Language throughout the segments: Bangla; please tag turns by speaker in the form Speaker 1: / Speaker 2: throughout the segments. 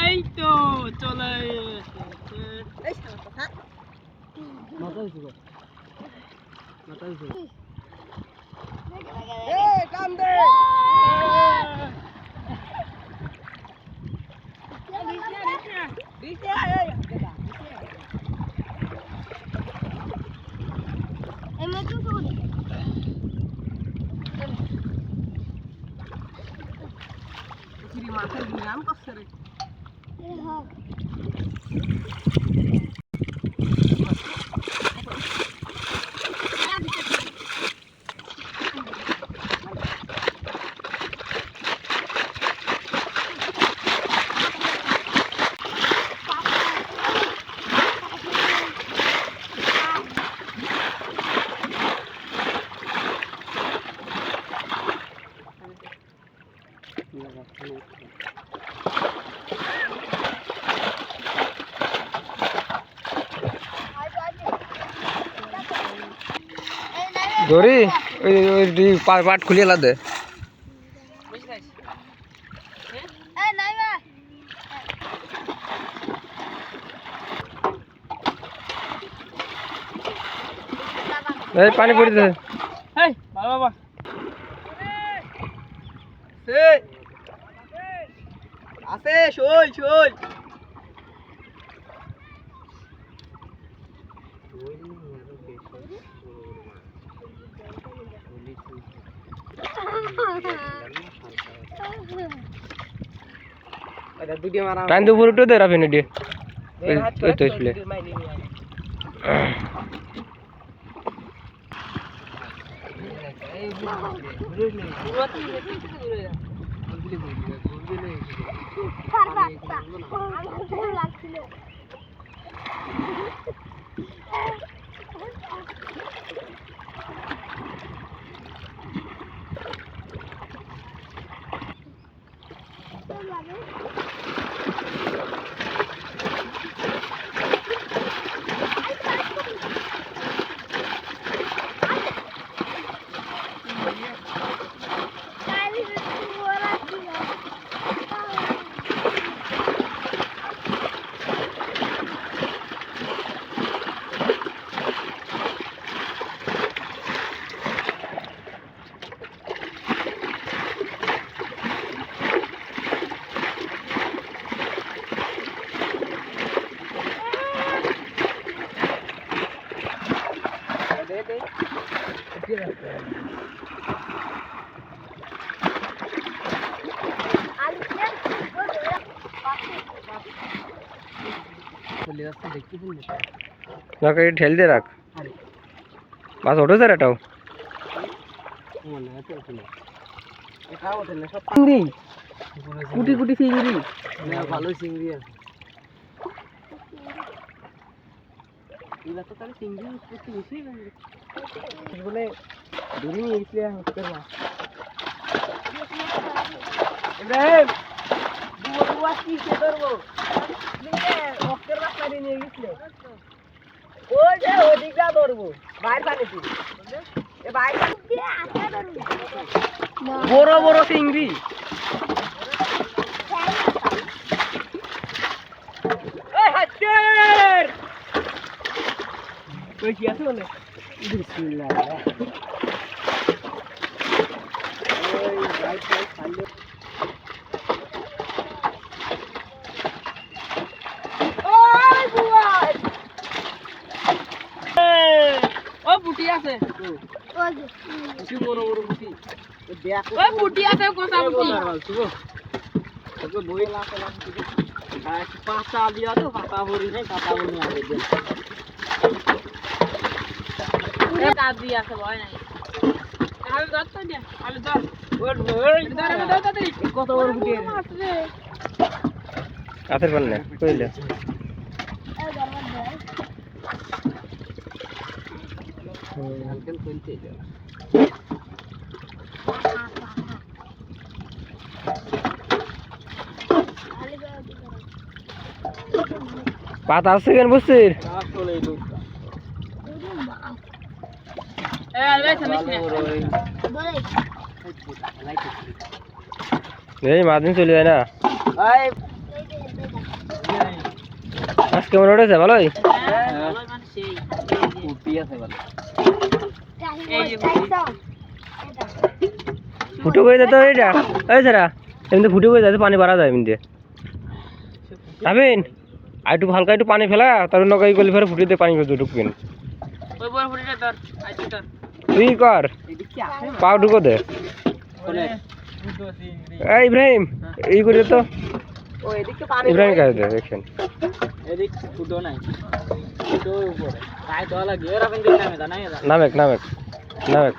Speaker 1: এই তো চলে মাছের গ্রাম করছে রে
Speaker 2: ধরি ওই পাট খুলিয়ে লাদে এই পানি পড়িতে
Speaker 1: এই বাবা বাবা
Speaker 2: আছে শোল শোল টাইম তো পুরো দে রাফিন ডি ওই তো প্লে ঠেল দিয়ে রাখ মাছ ওঠো স্যার এটাও চিংড়ি কুটি কুটি চিংড়ি ভালো চিংড়ি আছে চিংড়ি বেশি বলে দূরে নিয়ে গেছিলে হচ্ছে না নিয়ে গেছিলে ওই যে ওদিকটা ধরবো বাইরে পানিতে বড় বড় চিংড়ি কি আছে বলে
Speaker 1: ও বুটি আছে
Speaker 2: বড় বড় বুটি
Speaker 1: ওই বুটি আছে কোথা বুটি
Speaker 2: বই পাতা দিয়া তো পাতা ভরি নাই পাতা বলে আগে দেন
Speaker 1: এ কাজ দিয়া আছে ভয় নাই আলু দাও তো দে আলু দাও ওই ধরে দাও তাড়াতাড়ি
Speaker 2: কত বড় বুটি কাতের পান না কইলে হালকা কইতে যা পাতা আছে কেন বুঝছিস
Speaker 1: এ আলবে সামনে
Speaker 2: এই মাদিন চলে যায় না
Speaker 1: এই
Speaker 2: মাছ কেমন উঠেছে ভালোই
Speaker 1: ভালো মানে সেই
Speaker 3: উঠি আছে ভালো
Speaker 2: ফুটো করে যেত এইটা এই সারা এমনি ফুটো করে যাচ্ছে পানি বাড়া যায় এমনি আমিন আর একটু হালকা একটু পানি ফেলা তার নৌকা গলি ফেলে ফুটিয়ে দিয়ে পানি ঢুকবেন
Speaker 1: ওই বড় ফুটিটা ধর আইছি ধর
Speaker 2: তুই কর পাও ঢুকো দে এই ইব্রাহিম এই করে তো
Speaker 1: ও এদিকে পানি
Speaker 2: ইব্রাহিম কাজ দে দেখছেন
Speaker 1: এদিক ফুটো নাই ফুটো উপরে তাই তো লাগে এরা কিন্তু নামে জানাই না
Speaker 2: নামেক নামেক নামেক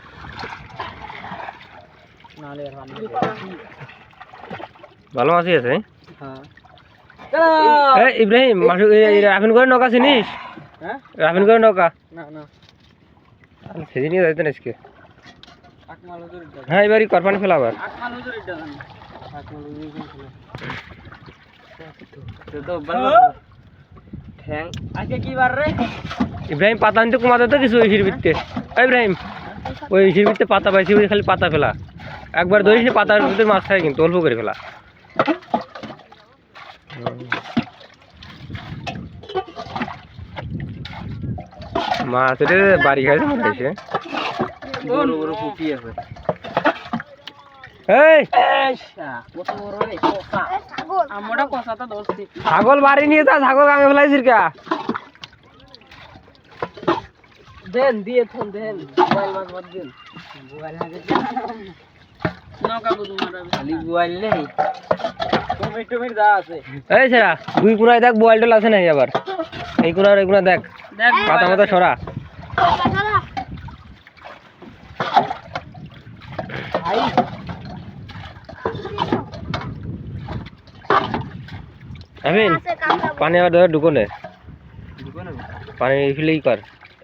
Speaker 1: নালে আর পানি
Speaker 2: ভালো মাছই আছে
Speaker 1: হ্যাঁ
Speaker 2: এই ইব্রাহিম মাছ রাফিন করে নৌকা চিনিস
Speaker 1: হ্যাঁ
Speaker 2: রাফিন করে নৌকা
Speaker 1: না না
Speaker 2: সেদিন নিয়ে যাইতেন আজকে
Speaker 1: আকমাল হুজুর এটা
Speaker 2: হ্যাঁ এবারই কর পানি ফেলা আবার
Speaker 1: আকমাল হুজুর এটা আকমাল হুজুর
Speaker 3: তো ভালো ঠ্যাং
Speaker 1: আজকে কি বার রে
Speaker 2: ইব্রাহিম পাতা আনতে কমাতে তো কিছু ওই শিরবিতে ইব্রাহিম ওই শিরবিতে পাতা পাইছি ওই খালি পাতা ফেলা একবার ধরিস নি পাতার ভিতরে মাছ থাকে কিন্তু অল্প করে ফেলা মাছ এটা বাড়ি খাইছে মনে হয়েছে
Speaker 3: বড় বড় পুঁটি আছে
Speaker 2: এই
Speaker 1: কত বড় রে কোসা আমরা কোসাটা ধরছি
Speaker 2: ছাগল বাড়ি নিয়ে যা ছাগল গাঙে ফেলাইছিস কা
Speaker 1: দেন দিয়ে থন দেন মোবাইল বাদ বাদ দেন মোবাইল হাতে নৌকা বুঝু মারাবে
Speaker 3: খালি বুয়াইল নেই
Speaker 1: টমেটো দা আছে
Speaker 2: এই সেরা দুই কুনায় দেখ বোয়াল টোল আছে নাই আবার এই কুনা আর এই কুনা দেখ
Speaker 1: দেখ
Speaker 2: পাতা মাথা সরা
Speaker 1: ভাই
Speaker 2: আমিন পানি আবার ধর ঢুকো নে পানি ফেলেই কর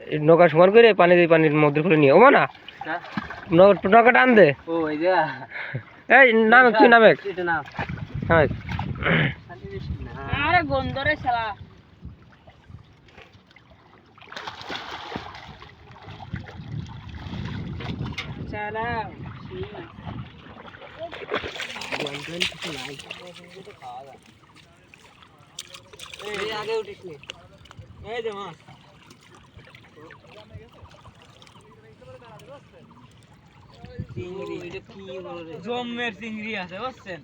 Speaker 2: এই নৌকা সমান করে পানি দিয়ে পানির মধ্যে খুলে নিয়ে ও না নৌকা টান দে
Speaker 3: ও এই যে
Speaker 2: এই নামেক তুই নামেক
Speaker 3: এটা না
Speaker 2: হ্যাঁ
Speaker 1: আরে গন্ধ রে শালা শালা
Speaker 3: এই আগে উঠিস নি
Speaker 1: এই যে মাছ
Speaker 3: চিংড়ি এটা কি বলে রে
Speaker 1: জম্মের চিংড়ি আছে বুঝছেন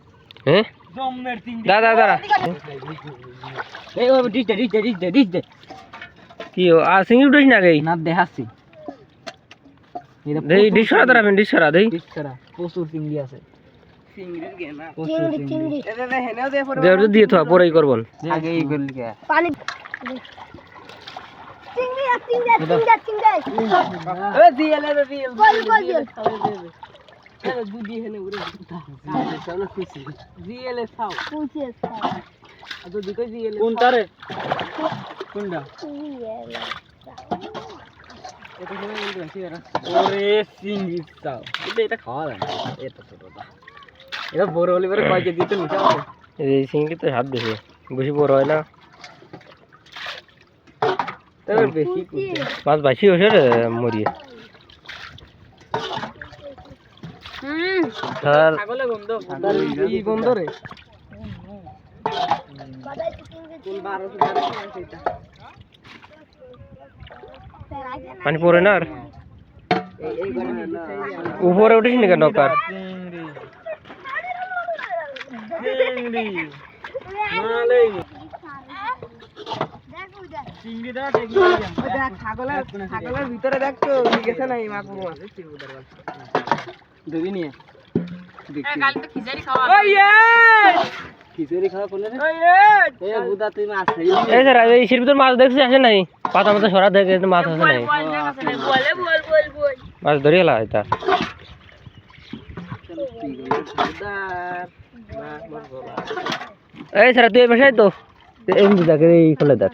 Speaker 2: হ্যাঁ
Speaker 1: জম্মের চিংড়ি
Speaker 2: দাদা দাদা
Speaker 3: এই ও ডিস দে
Speaker 2: কি আর সিঙ্গি উঠিস না গেই
Speaker 3: না দেখাচ্ছি
Speaker 2: দেই ডিশরা দাঁড়া আমি ডিশরা দেই
Speaker 3: ডিসরা প্রচুর চিংড়ি আছে
Speaker 1: চিংড়ির গেনা
Speaker 3: প্রচুর চিংড়ি
Speaker 1: এটা হেনেও দে পরে
Speaker 2: দেওর দিয়ে তো পরেই করবন
Speaker 3: আগে এই করলি কে
Speaker 4: পানি চিংড়ি
Speaker 1: এ দিয়েলে রে দিয়েল
Speaker 4: কই দিও
Speaker 1: এ দুদি হেনে উড়ে চলো খুশি দিয়েলে খাও
Speaker 4: পুছে
Speaker 1: আর যদি কই দিয়েলে
Speaker 3: কোনটা রে কোনটা
Speaker 1: এটা হেনে উড়ে আসি এরা
Speaker 3: ওরে চিংড়ি চাও এটা খাওয়া যায় না এটা ছোটটা এটা বড় হলে পরে কয় কেজি তো নিতে হবে
Speaker 2: এই সিঙ্গি তো হাত বেশি বেশি বড় হয় না
Speaker 3: তবে বেশি
Speaker 2: মাছ বেশি হয়েছে রে মরিয়ে স্যার
Speaker 1: ছাগলে গন্ধ
Speaker 3: কি বন্ধ রে
Speaker 1: কোন 12 সেটা
Speaker 2: পানি পড়ে না আর
Speaker 1: এই করে না
Speaker 2: উপরে উঠিস নি কেন নৌকার
Speaker 1: চিংড়ি মালে চিংড়িটা দেখ ছাগলের ভিতরে দেখছো গেছে না এই মাকুর মাছ
Speaker 3: দেখি নিয়ে খিচুড়ি খাওয়া করলে রে বুদা তুই মাছ খাইলি
Speaker 2: এই স্যার এই ইসের ভিতর মাছ দেখছিস আসে নাই পাতা মাথা সরা দেখে মাছ আছে নাই মাছ ধরে এলা এটা এই স্যার তুই এই পাশে আয় তো এমনি দেখ এই খোলে দেখ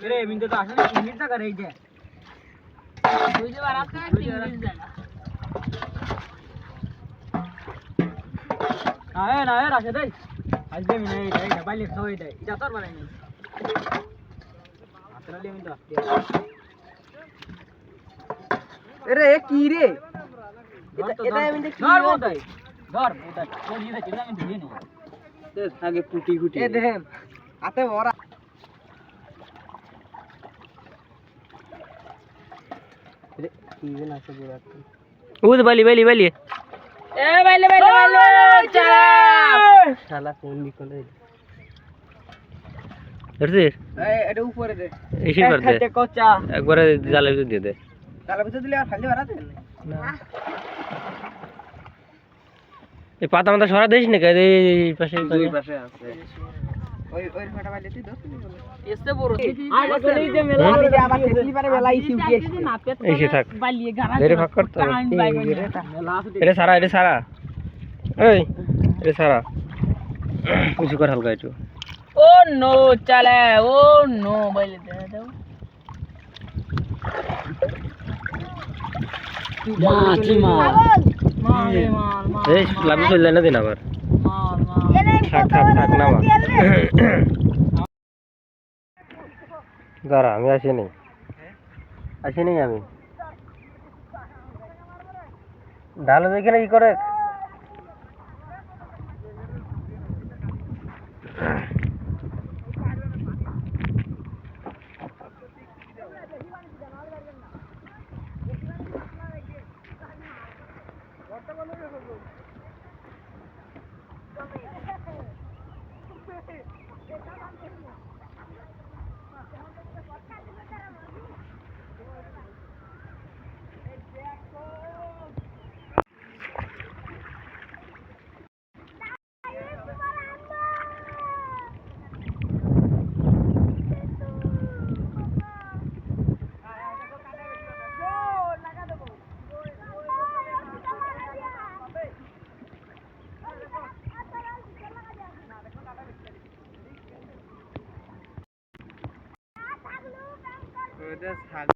Speaker 1: রে মিন্টু তো আসে না চিংড়ির টাকা রে এই যে বুঝতে পারছ না চিংড়ির জায়গা না রাখে দেই আজকে মিনে এই বাইলে খাওয়াই দেয় এটা তোর বানাই নি আতরা লিয়ে মিন্টু
Speaker 3: এরে কি রে এটা আমি দেখি ধর বোতাই চলিয়ে দে আমি ধুই নি আগে পুটি কুটি এ দেখেন হাতে ভরা কি যেন আছে পুরা
Speaker 2: উদ বালি বালি বালি
Speaker 1: এ বাইলে বাইলে বাইলে চালা
Speaker 3: শালা কোন দিক করে
Speaker 2: ধরছিস
Speaker 3: এটা উপরে দে
Speaker 2: এসে কর দে
Speaker 3: খাইতে কচা
Speaker 2: একবারে জালের ভিতর দিয়ে দে
Speaker 3: তাহলে ভিতর দিলে আর ফালতে বাড়াতে
Speaker 2: না এই পাতা মাথা সরা দিস না এই পাশে
Speaker 3: দুই পাশে আছে ওই ফটা বাইলে তুই দোস্ত নি বলে
Speaker 1: এসে বড়
Speaker 3: আর গলি যে মেলা করে আবার স্লিপারে বেলাই সিউকি
Speaker 2: এসে থাক
Speaker 1: বালিয়ে গানা
Speaker 2: ধরে ভাগ করতে হবে এটা সারা এই এটা সারা কিছু কর হালকা একটু
Speaker 1: ও নো চালা ও নো বাইলে দে দাও
Speaker 3: মাছি মার
Speaker 1: মারে মার
Speaker 2: এই লাভ চলে না দিন আবার
Speaker 1: মার
Speaker 2: থাক না মা দাঁড়া আমি আসিনি আমি ঢালো দেখে না কি করে
Speaker 3: ওটা